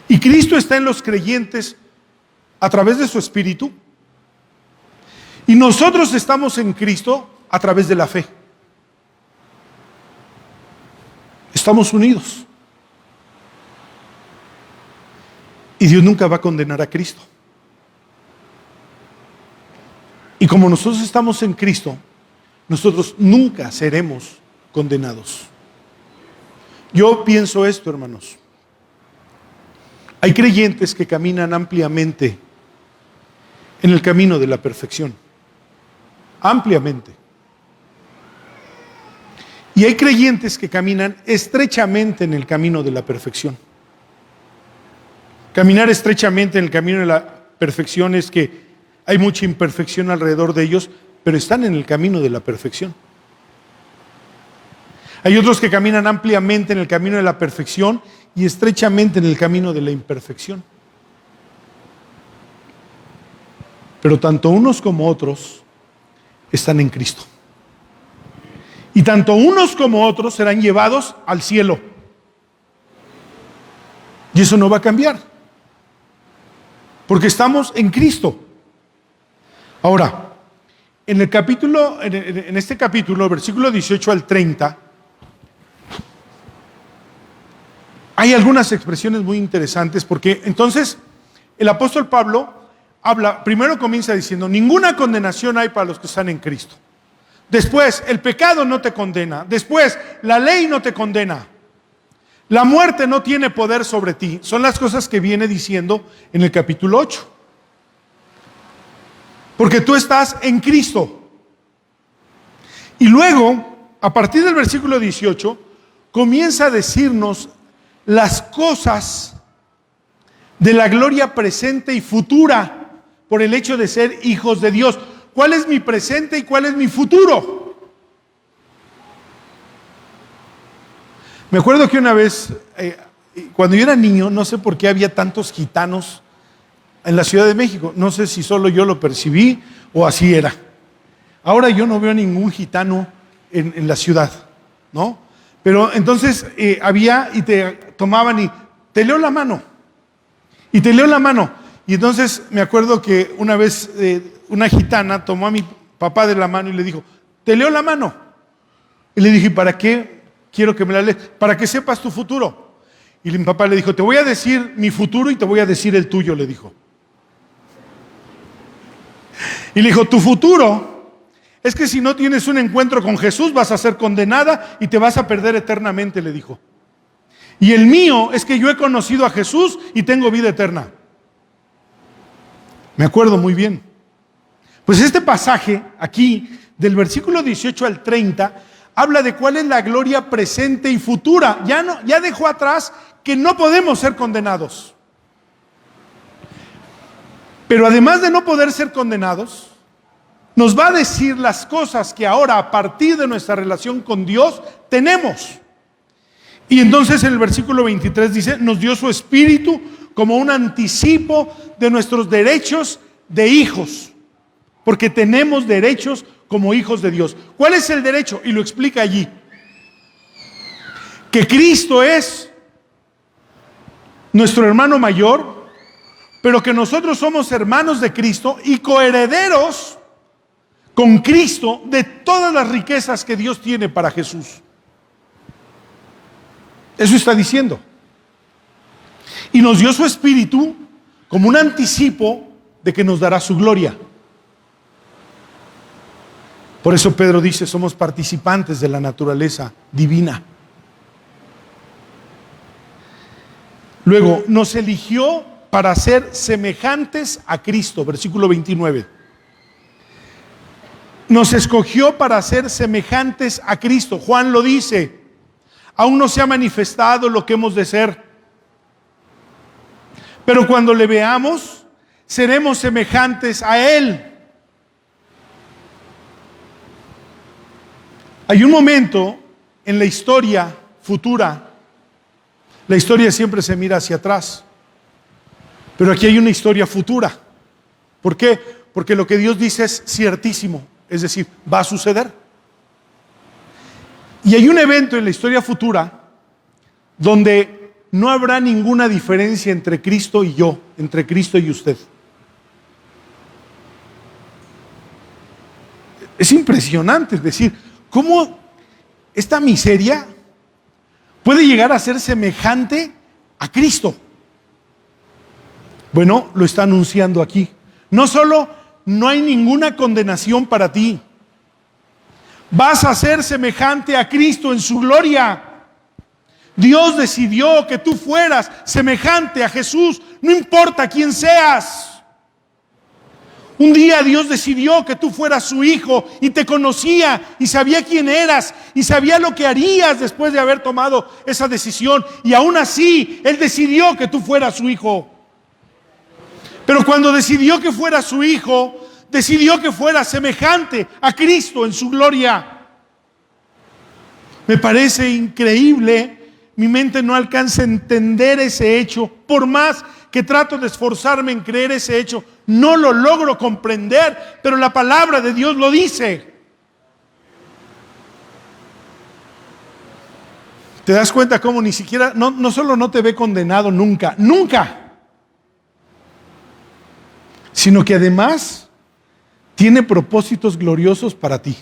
Y Cristo está en los creyentes a través de su Espíritu. Y nosotros estamos en Cristo a través de la fe. Estamos unidos. Y Dios nunca va a condenar a Cristo. Y como nosotros estamos en Cristo, nosotros nunca seremos condenados. Yo pienso esto, hermanos. Hay creyentes que caminan ampliamente en el camino de la perfección. Ampliamente. Y hay creyentes que caminan estrechamente en el camino de la perfección. Caminar estrechamente en el camino de la perfección es que hay mucha imperfección alrededor de ellos, pero están en el camino de la perfección. Hay otros que caminan ampliamente en el camino de la perfección y estrechamente en el camino de la imperfección. Pero tanto unos como otros están en Cristo. Y tanto unos como otros serán llevados al cielo. Y eso no va a cambiar. Porque estamos en Cristo. Ahora, en este capítulo, versículo 18 al 30, hay algunas expresiones muy interesantes, porque entonces el apóstol Pablo primero comienza diciendo, ninguna condenación hay para los que están en Cristo. Después, el pecado no te condena. Después, la ley no te condena. La muerte no tiene poder sobre ti. Son las cosas que viene diciendo en el capítulo 8. Porque tú estás en Cristo. Y luego, a partir del versículo 18, comienza a decirnos las cosas de la gloria presente y futura por el hecho de ser hijos de Dios. ¿Cuál es mi presente y cuál es mi futuro? Me acuerdo que una vez, cuando yo era niño, no sé por qué había tantos gitanos en la Ciudad de México. No sé si solo yo lo percibí o así era. Ahora yo no veo ningún gitano en la ciudad, ¿no? Pero entonces había y te tomaban y te leo la mano. Y te leo la mano. Y entonces me acuerdo que una vez una gitana tomó a mi papá de la mano y le dijo, te leo la mano. Y le dije, ¿para qué quiero que me la leas? Para que sepas tu futuro. Y mi papá le dijo, te voy a decir mi futuro y te voy a decir el tuyo, le dijo. Y le dijo, tu futuro es que si no tienes un encuentro con Jesús vas a ser condenada y te vas a perder eternamente, le dijo. Y el mío es que yo he conocido a Jesús y tengo vida eterna. Me acuerdo muy bien. Pues este pasaje aquí, del versículo 18 al 30, habla de cuál es la gloria presente y futura. Ya dejó atrás que no podemos ser condenados. Pero además de no poder ser condenados, nos va a decir las cosas que ahora, a partir de nuestra relación con Dios, tenemos. Y entonces en el versículo 23 dice, nos dio su espíritu como un anticipo de nuestros derechos de hijos. Porque tenemos derechos como hijos de Dios. ¿Cuál es el derecho? Y lo explica allí. Que Cristo es nuestro hermano mayor, pero que nosotros somos hermanos de Cristo y coherederos con Cristo de todas las riquezas que Dios tiene para Jesús. Eso está diciendo. Y nos dio su espíritu como un anticipo de que nos dará su gloria. Por eso Pedro dice, somos participantes de la naturaleza divina. Luego, nos eligió para ser semejantes a Cristo, versículo 29. Nos escogió para ser semejantes a Cristo. Juan lo dice, aún no se ha manifestado lo que hemos de ser. Pero cuando le veamos, seremos semejantes a Él. Hay un momento en la historia futura, la historia siempre se mira hacia atrás. Pero aquí hay una historia futura. ¿Por qué? Porque lo que Dios dice es ciertísimo, es decir, va a suceder. Y hay un evento en la historia futura donde no habrá ninguna diferencia entre Cristo y yo, entre Cristo y usted. Es impresionante, es decir, cómo esta miseria puede llegar a ser semejante a Cristo. Bueno, lo está anunciando aquí. No solo no hay ninguna condenación para ti, vas a ser semejante a Cristo en su gloria. Dios decidió que tú fueras semejante a Jesús, no importa quién seas. Un día Dios decidió que tú fueras su hijo y te conocía y sabía quién eras y sabía lo que harías después de haber tomado esa decisión. Y aún así, Él decidió que tú fueras su hijo. Pero cuando decidió que fuera su hijo, decidió que fuera semejante a Cristo en su gloria. Me parece increíble, mi mente no alcanza a entender ese hecho. Por más que trato de esforzarme en creer ese hecho, no lo logro comprender, pero la palabra de Dios lo dice. ¿Te das cuenta cómo ni siquiera, no solo no te ve condenado nunca, sino que además tiene propósitos gloriosos para ti?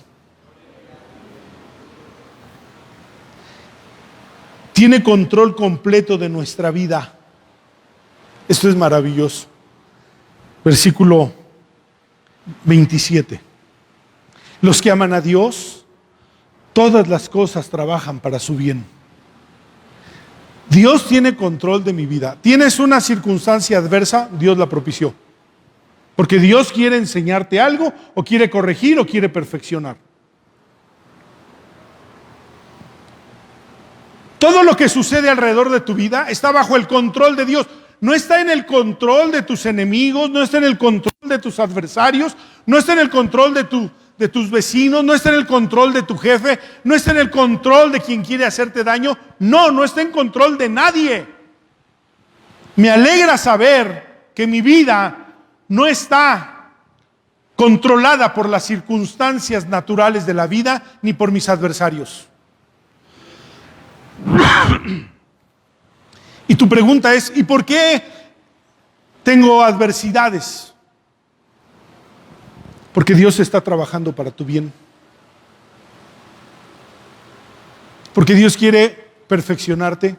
Tiene control completo de nuestra vida. Esto es maravilloso. Versículo 27. Los que aman a Dios, todas las cosas trabajan para su bien. Dios tiene control de mi vida. ¿Tienes una circunstancia adversa? Dios la propició. Porque Dios quiere enseñarte algo, o quiere corregir, o quiere perfeccionar. Todo lo que sucede alrededor de tu vida está bajo el control de Dios. No está en el control de tus enemigos, no está en el control de tus adversarios, no está en el control de tus vecinos, no está en el control de tu jefe, no está en el control de quien quiere hacerte daño. No está en control de nadie. Me alegra saber que mi vida no está controlada por las circunstancias naturales de la vida ni por mis adversarios. Y tu pregunta es, ¿y por qué tengo adversidades? Porque Dios está trabajando para tu bien. Porque Dios quiere perfeccionarte.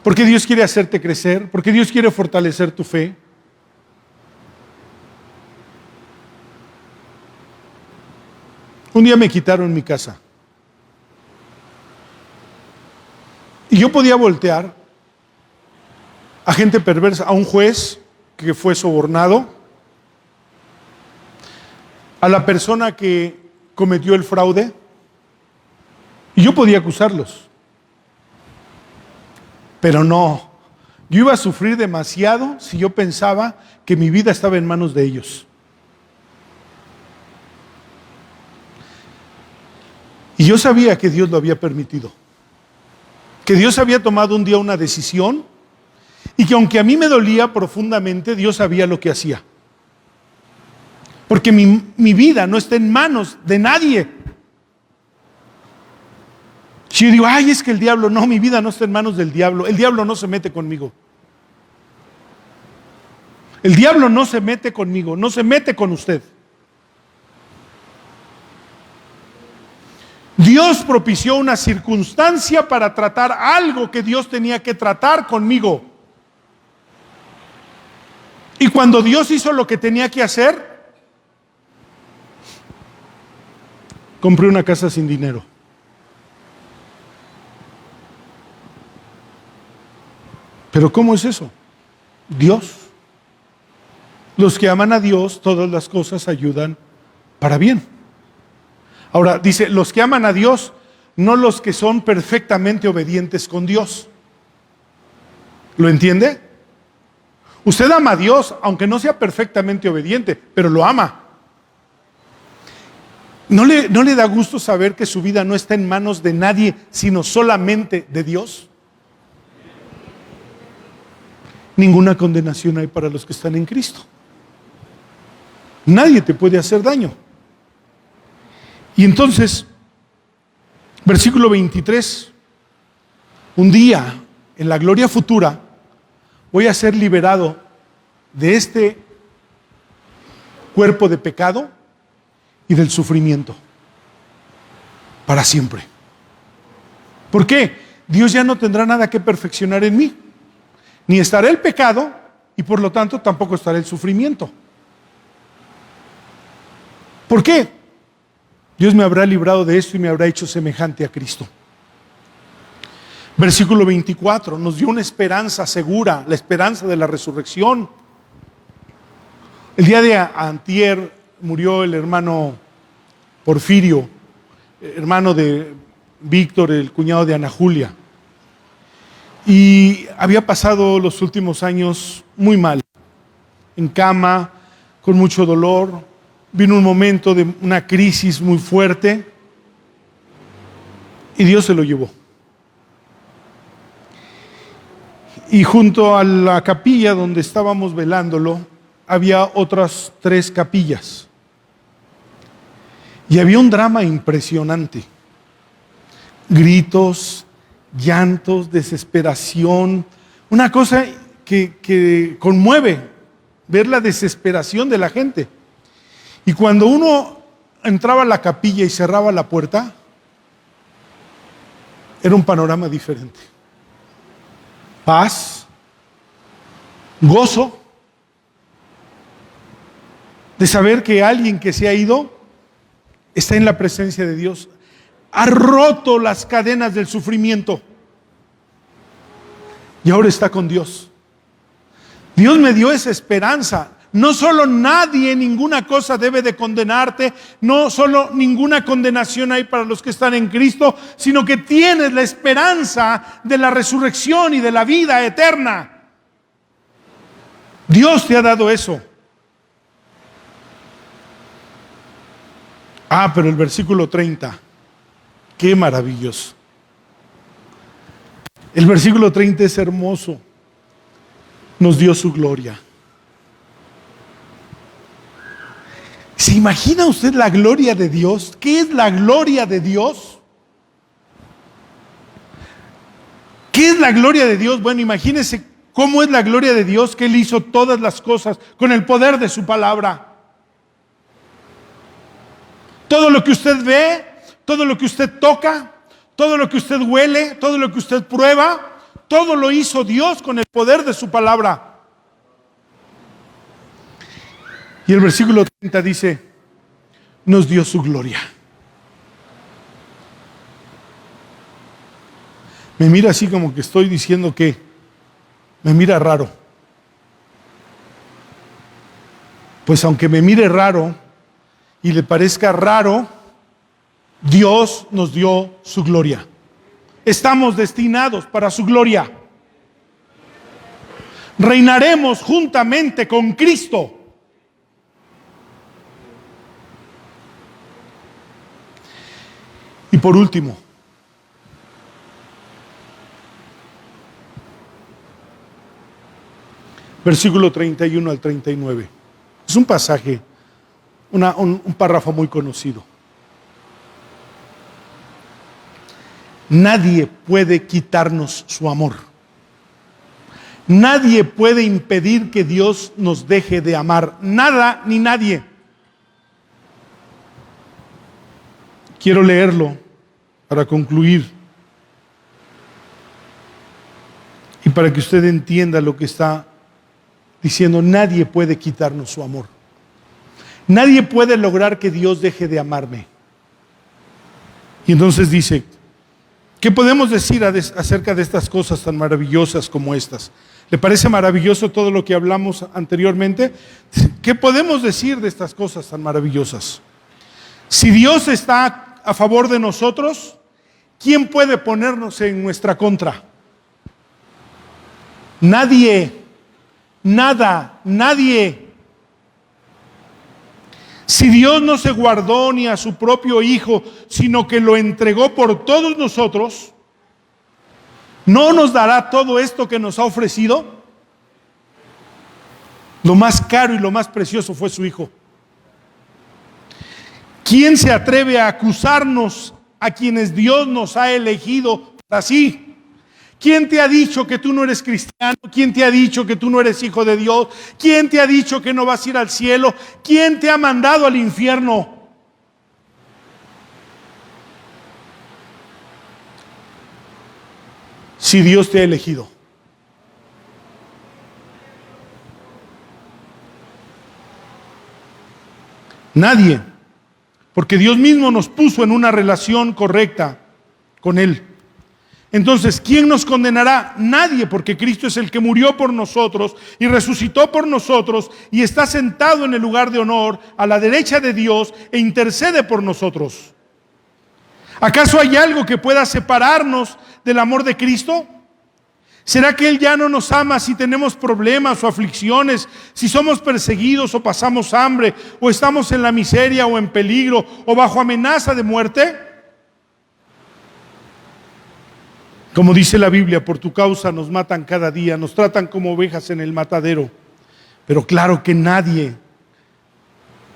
Porque Dios quiere hacerte crecer. Porque Dios quiere fortalecer tu fe. Un día me quitaron mi casa. Y yo podía voltear a gente perversa, a un juez que fue sobornado, a la persona que cometió el fraude, y yo podía acusarlos. Pero no, yo iba a sufrir demasiado si yo pensaba que mi vida estaba en manos de ellos. Y yo sabía que Dios lo había permitido. Que Dios había tomado un día una decisión y que aunque a mí me dolía profundamente, Dios sabía lo que hacía. Porque mi vida no está en manos de nadie. Si yo digo, ay, es que el diablo, no, mi vida no está en manos del diablo. El diablo no se mete conmigo. El diablo no se mete conmigo, no se mete con usted. Dios propició una circunstancia para tratar algo que Dios tenía que tratar conmigo. Y cuando Dios hizo lo que tenía que hacer, compré una casa sin dinero. ¿Pero cómo es eso? Dios. Los que aman a Dios, todas las cosas ayudan para bien. Ahora, dice, los que aman a Dios, no los que son perfectamente obedientes con Dios. ¿Lo entiende? Usted ama a Dios, aunque no sea perfectamente obediente, pero lo ama. no le da gusto saber que su vida no está en manos de nadie, sino solamente de Dios? Ninguna condenación hay para los que están en Cristo. Nadie te puede hacer daño. Y entonces, versículo 23, un día, en la gloria futura, voy a ser liberado de este cuerpo de pecado y del sufrimiento para siempre. ¿Por qué? Dios ya no tendrá nada que perfeccionar en mí. Ni estará el pecado y por lo tanto tampoco estará el sufrimiento. ¿Por qué? Dios me habrá librado de esto y me habrá hecho semejante a Cristo. Versículo 24, nos dio una esperanza segura, la esperanza de la resurrección. El día de antier murió el hermano Porfirio, hermano de Víctor, el cuñado de Ana Julia. Y había pasado los últimos años muy mal, en cama, con mucho dolor. Vino un momento de una crisis muy fuerte y Dios se lo llevó. Y junto a la capilla donde estábamos velándolo, había otras 3 capillas. Y había un drama impresionante. Gritos, llantos, desesperación. Una cosa que conmueve, ver la desesperación de la gente. Y cuando uno entraba a la capilla y cerraba la puerta, era un panorama diferente. Paz, gozo de saber que alguien que se ha ido está en la presencia de Dios. Ha roto las cadenas del sufrimiento y ahora está con Dios. Dios me dio esa esperanza. No solo nadie, ninguna cosa debe de condenarte, no solo ninguna condenación hay para los que están en Cristo, sino que tienes la esperanza de la resurrección y de la vida eterna. Dios te ha dado eso. Pero el versículo 30, qué maravilloso. El versículo 30 es hermoso. Nos dio su gloria. ¿Se imagina usted la gloria de Dios? ¿Qué es la gloria de Dios? ¿Qué es la gloria de Dios? Bueno, imagínese cómo es la gloria de Dios, que Él hizo todas las cosas con el poder de su palabra. Todo lo que usted ve, todo lo que usted toca, todo lo que usted huele, todo lo que usted prueba, todo lo hizo Dios con el poder de su palabra. Y el versículo 30 dice, nos dio su gloria. Me mira así como que estoy diciendo que me mira raro. Pues aunque me mire raro y le parezca raro, Dios nos dio su gloria. Estamos destinados para su gloria. Reinaremos juntamente con Cristo. Y por último, versículo 31 al 39. Es un pasaje, un párrafo muy conocido. Nadie puede quitarnos su amor. Nadie puede impedir que Dios nos deje de amar. Nada ni nadie. Quiero leerlo para concluir y para que usted entienda lo que está diciendo. Nadie puede quitarnos su amor. Nadie puede lograr que Dios deje de amarme. Y entonces dice, ¿qué podemos decir acerca de estas cosas tan maravillosas como estas? ¿Le parece maravilloso todo lo que hablamos anteriormente? ¿Qué podemos decir de estas cosas tan maravillosas? Si Dios está a favor de nosotros, ¿quién puede ponernos en nuestra contra? Nadie, nada, nadie. Si Si Dios no se guardó ni a su propio Hijo, sino que lo entregó por todos nosotros, ¿no nos dará todo esto que nos ha ofrecido? Lo más caro y lo más precioso fue su Hijo. ¿Quién se atreve a acusarnos a quienes Dios nos ha elegido para sí? ¿Quién te ha dicho que tú no eres cristiano? ¿Quién te ha dicho que tú no eres hijo de Dios? ¿Quién te ha dicho que no vas a ir al cielo? ¿Quién te ha mandado al infierno? Si Dios te ha elegido. Nadie, porque Dios mismo nos puso en una relación correcta con Él. Entonces, ¿quién nos condenará? Nadie, porque Cristo es el que murió por nosotros y resucitó por nosotros y está sentado en el lugar de honor a la derecha de Dios e intercede por nosotros. ¿Acaso hay algo que pueda separarnos del amor de Cristo? ¿Será que Él ya no nos ama si tenemos problemas o aflicciones, si somos perseguidos o pasamos hambre, o estamos en la miseria o en peligro o bajo amenaza de muerte? Como dice la Biblia, por tu causa nos matan cada día, nos tratan como ovejas en el matadero. Pero claro que nadie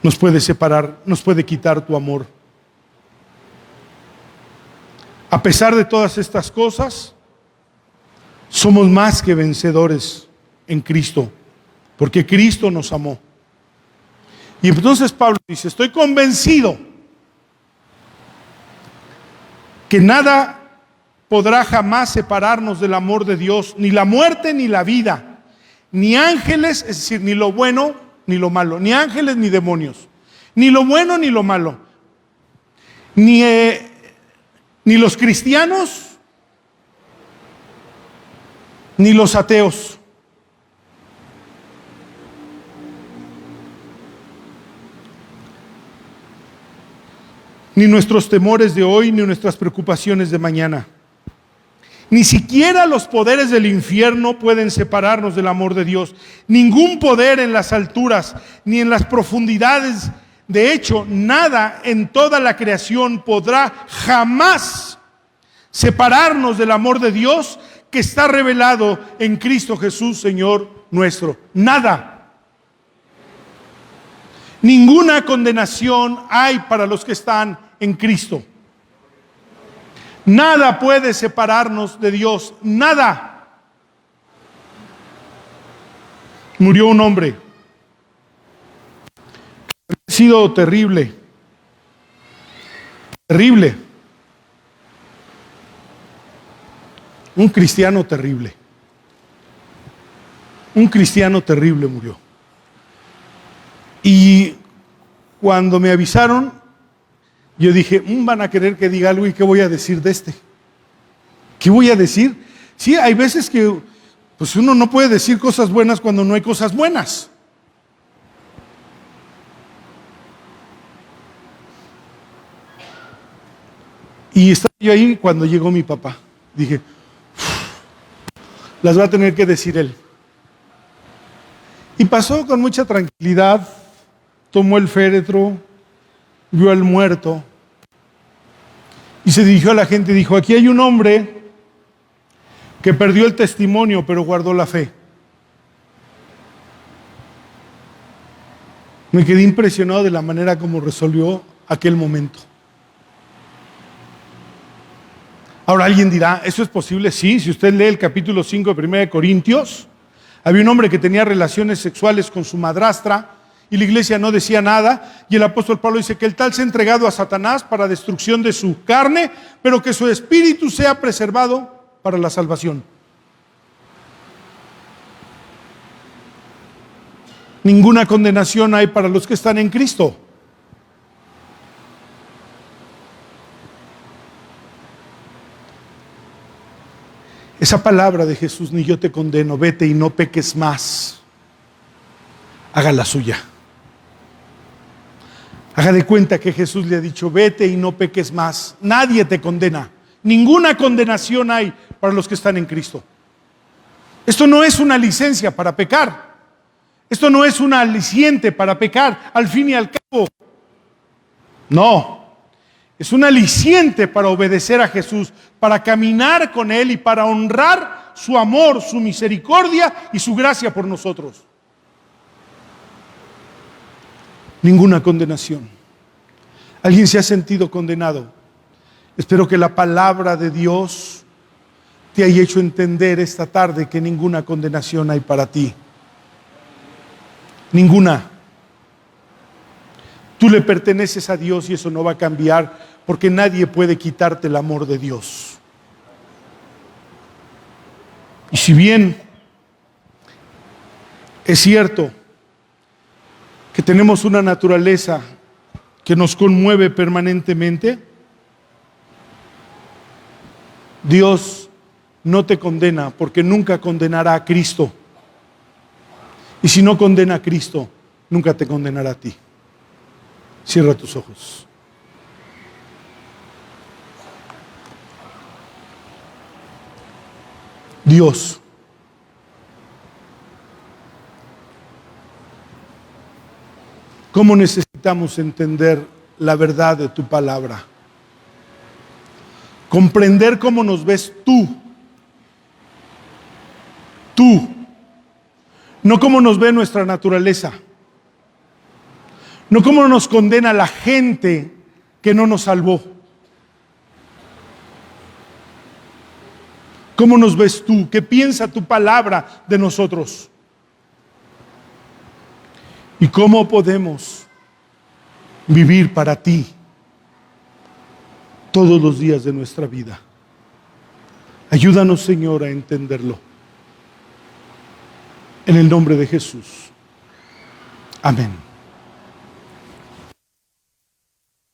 nos puede separar, nos puede quitar tu amor. A pesar de todas estas cosas, somos más que vencedores en Cristo, porque Cristo nos amó. Y entonces Pablo dice, estoy convencido que nada podrá jamás separarnos del amor de Dios, ni la muerte ni la vida, ni ángeles, es decir, ni lo bueno ni lo malo, ni ángeles ni demonios, ni lo bueno ni lo malo, ni los cristianos, ni los ateos. Ni nuestros temores de hoy, ni nuestras preocupaciones de mañana. Ni siquiera los poderes del infierno pueden separarnos del amor de Dios. Ningún poder en las alturas, ni en las profundidades. De hecho, nada en toda la creación podrá jamás separarnos del amor de Dios que está revelado en Cristo Jesús, Señor nuestro. Nada. Ninguna condenación hay para los que están en Cristo. Nada puede separarnos de Dios, nada. Murió un hombre, ha sido terrible, terrible. Un cristiano terrible. Un cristiano terrible murió. Y cuando me avisaron, yo dije, van a querer que diga algo y ¿qué voy a decir de este? ¿Qué voy a decir? Sí, hay veces que pues uno no puede decir cosas buenas cuando no hay cosas buenas. Y estaba yo ahí cuando llegó mi papá. Dije, las va a tener que decir él. Y pasó con mucha tranquilidad, tomó el féretro, vio al muerto y se dirigió a la gente y dijo, aquí hay un hombre que perdió el testimonio pero guardó la fe. Me quedé impresionado de la manera como resolvió aquel momento. Ahora alguien dirá, ¿eso es posible? Sí, si usted lee el capítulo 5 de 1 Corintios, había un hombre que tenía relaciones sexuales con su madrastra y la iglesia no decía nada, y el apóstol Pablo dice que el tal se ha entregado a Satanás para destrucción de su carne, pero que su espíritu sea preservado para la salvación. Ninguna condenación hay para los que están en Cristo. Esa palabra de Jesús, ni yo te condeno, vete y no peques más, haga la suya. Haga de cuenta que Jesús le ha dicho, vete y no peques más. Nadie te condena. Ninguna condenación hay para los que están en Cristo. Esto no es una licencia para pecar. Esto no es un aliciente para pecar. Al fin y al cabo, No, es un aliciente para obedecer a Jesús, para caminar con Él y para honrar su amor, su misericordia y su gracia por nosotros. Ninguna condenación. ¿Alguien se ha sentido condenado? Espero que la palabra de Dios te haya hecho entender esta tarde que ninguna condenación hay para ti. Ninguna. Tú le perteneces a Dios y eso no va a cambiar porque nadie puede quitarte el amor de Dios. Y si bien es cierto que tenemos una naturaleza que nos conmueve permanentemente, Dios no te condena porque nunca condenará a Cristo. Y si no condena a Cristo, nunca te condenará a ti. Cierra tus ojos. Dios, ¿cómo necesitamos entender la verdad de tu palabra? Comprender cómo nos ves tú. Tú. No cómo nos ve nuestra naturaleza. No cómo nos condena la gente que no nos salvó. ¿Cómo nos ves tú? ¿Qué piensa tu palabra de nosotros? ¿Y cómo podemos vivir para ti todos los días de nuestra vida? Ayúdanos, Señor, a entenderlo. En el nombre de Jesús. Amén.